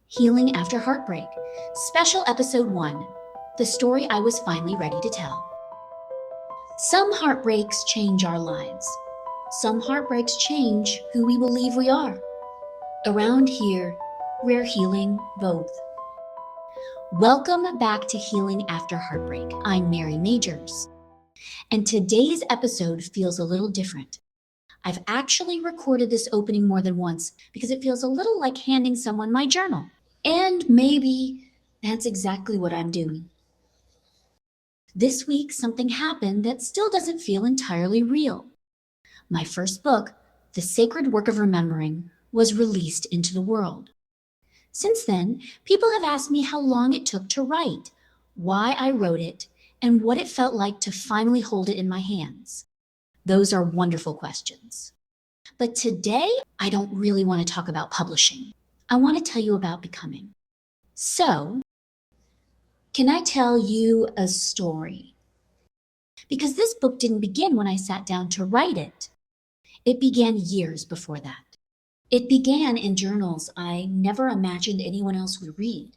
Healing After Heartbreak, Special Episode 1, the story I was finally ready to tell. Some heartbreaks change our lives. Some heartbreaks change who we believe we are. Around here, we're healing both. Welcome back to Healing After Heartbreak. I'm Mary Majors. And today's episode feels a little different. I've actually recorded this opening more than once because it feels a little like handing someone my journal. And maybe that's exactly what I'm doing. This week, something happened that still doesn't feel entirely real. My first book, The Sacred Work of Remembering, was released into the world. Since then, people have asked me how long it took to write, why I wrote it, and what it felt like to finally hold it in my hands. Those are wonderful questions. But today, I don't really want to talk about publishing. I want to tell you about becoming. So, can I tell you a story? Because this book didn't begin when I sat down to write it. It began years before that. It began in journals I never imagined anyone else would read,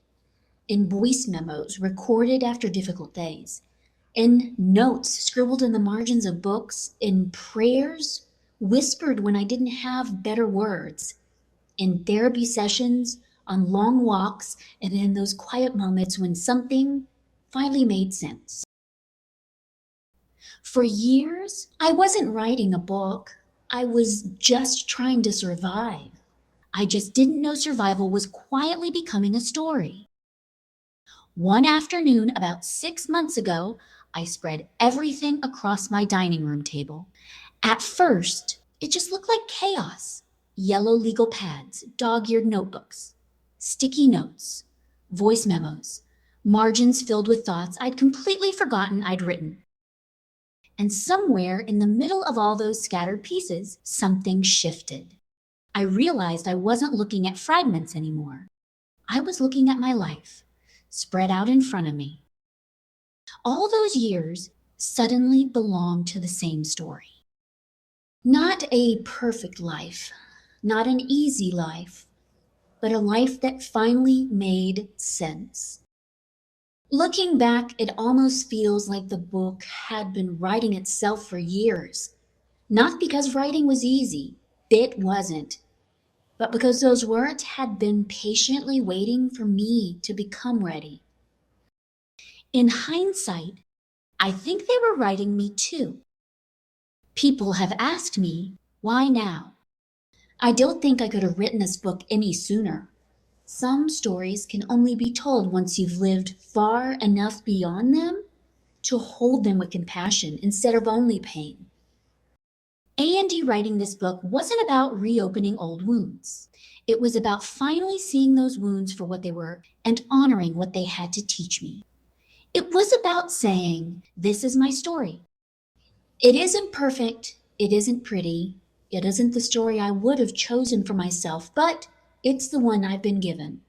in voice memos recorded after difficult days, in notes scribbled in the margins of books, in prayers whispered when I didn't have better words, in therapy sessions, on long walks, and in those quiet moments when something finally made sense. For years, I wasn't writing a book. I was just trying to survive. I just didn't know survival was quietly becoming a story. One afternoon, about 6 months ago, I spread everything across my dining room table. At first, it just looked like chaos. Yellow legal pads, dog-eared notebooks, sticky notes, voice memos, margins filled with thoughts I'd completely forgotten I'd written. And somewhere in the middle of all those scattered pieces, something shifted. I realized I wasn't looking at fragments anymore. I was looking at my life, spread out in front of me. All those years suddenly belonged to the same story. Not a perfect life, not an easy life, but a life that finally made sense. Looking back, it almost feels like the book had been writing itself for years. Not because writing was easy, it wasn't, but because those words had been patiently waiting for me to become ready. In hindsight, I think they were writing me too. People have asked me, why now? I don't think I could have written this book any sooner. Some stories can only be told once you've lived far enough beyond them to hold them with compassion instead of only pain. A&D writing this book wasn't about reopening old wounds. It was about finally seeing those wounds for what they were and honoring what they had to teach me. It was about saying, this is my story. It isn't perfect, it isn't pretty, it isn't the story I would have chosen for myself, but it's the one I've been given.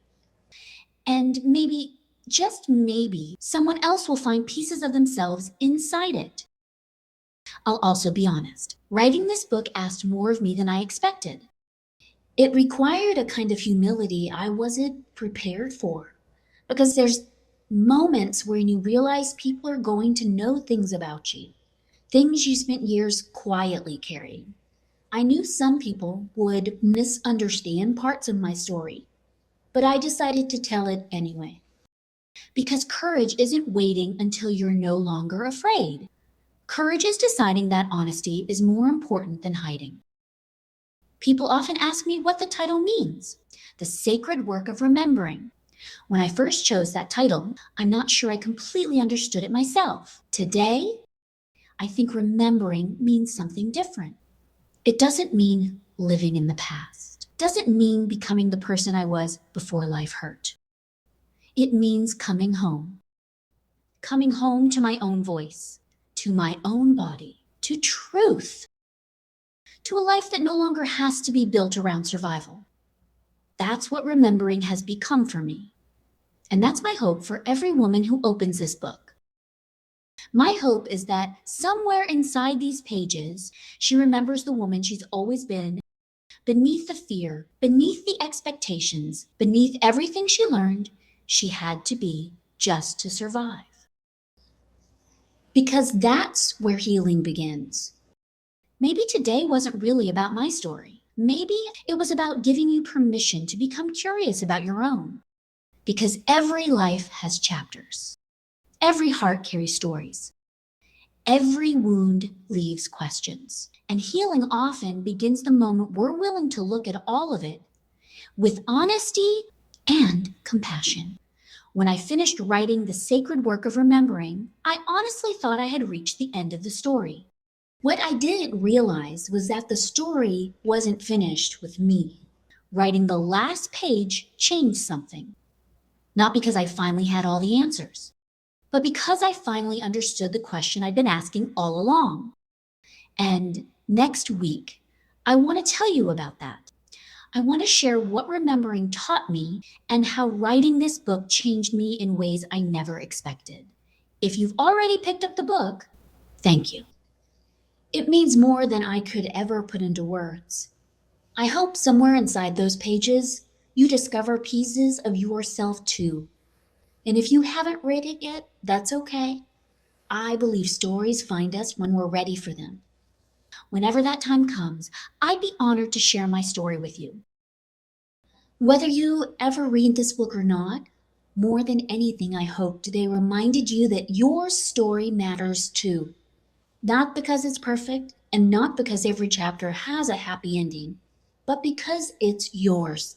And maybe, just maybe, someone else will find pieces of themselves inside it. I'll also be honest. Writing this book asked more of me than I expected. It required a kind of humility I wasn't prepared for. Because there's moments when you realize people are going to know things about you, things you spent years quietly carrying. I knew some people would misunderstand parts of my story, but I decided to tell it anyway. Because courage isn't waiting until you're no longer afraid. Courage is deciding that honesty is more important than hiding. People often ask me what the title means. The Sacred Work of Remembering. When I first chose that title, I'm not sure I completely understood it myself. Today, I think remembering means something different. It doesn't mean living in the past. It doesn't mean becoming the person I was before life hurt. It means coming home. Coming home to my own voice, to my own body, to truth, to a life that no longer has to be built around survival. That's what remembering has become for me. And that's my hope for every woman who opens this book. My hope is that somewhere inside these pages, she remembers the woman she's always been beneath the fear, beneath the expectations, beneath everything she learned, she had to be just to survive. Because that's where healing begins. Maybe today wasn't really about my story. Maybe it was about giving you permission to become curious about your own. Because every life has chapters. Every heart carries stories. Every wound leaves questions. And healing often begins the moment we're willing to look at all of it with honesty and compassion. When I finished writing The Sacred Work of Remembering, I honestly thought I had reached the end of the story. What I didn't realize was that the story wasn't finished with me. Writing the last page changed something. Not because I finally had all the answers, but because I finally understood the question I'd been asking all along. And next week, I want to tell you about that. I want to share what remembering taught me and how writing this book changed me in ways I never expected. If you've already picked up the book, thank you. It means more than I could ever put into words. I hope somewhere inside those pages, you discover pieces of yourself too. And if you haven't read it yet, that's okay. I believe stories find us when we're ready for them. Whenever that time comes, I'd be honored to share my story with you. Whether you ever read this book or not, more than anything, I hope today reminded you that your story matters too. Not because it's perfect, and not because every chapter has a happy ending, but because it's yours.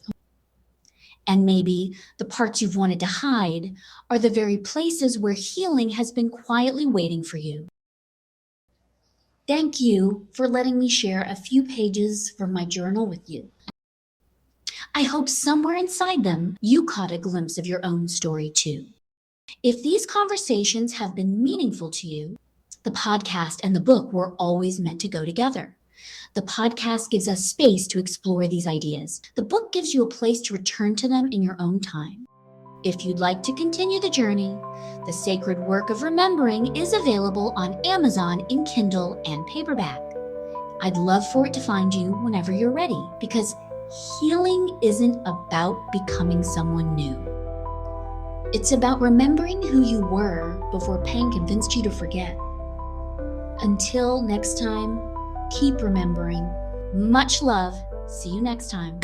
And maybe the parts you've wanted to hide are the very places where healing has been quietly waiting for you. Thank you for letting me share a few pages from my journal with you. I hope somewhere inside them you caught a glimpse of your own story too. If these conversations have been meaningful to you, the podcast and the book were always meant to go together. The podcast gives us space to explore these ideas. The book gives you a place to return to them in your own time. If you'd like to continue the journey, The Sacred Work of Remembering is available on Amazon in Kindle and paperback. I'd love for it to find you whenever you're ready, because healing isn't about becoming someone new. It's about remembering who you were before pain convinced you to forget. Until next time, keep remembering. Much love. See you next time.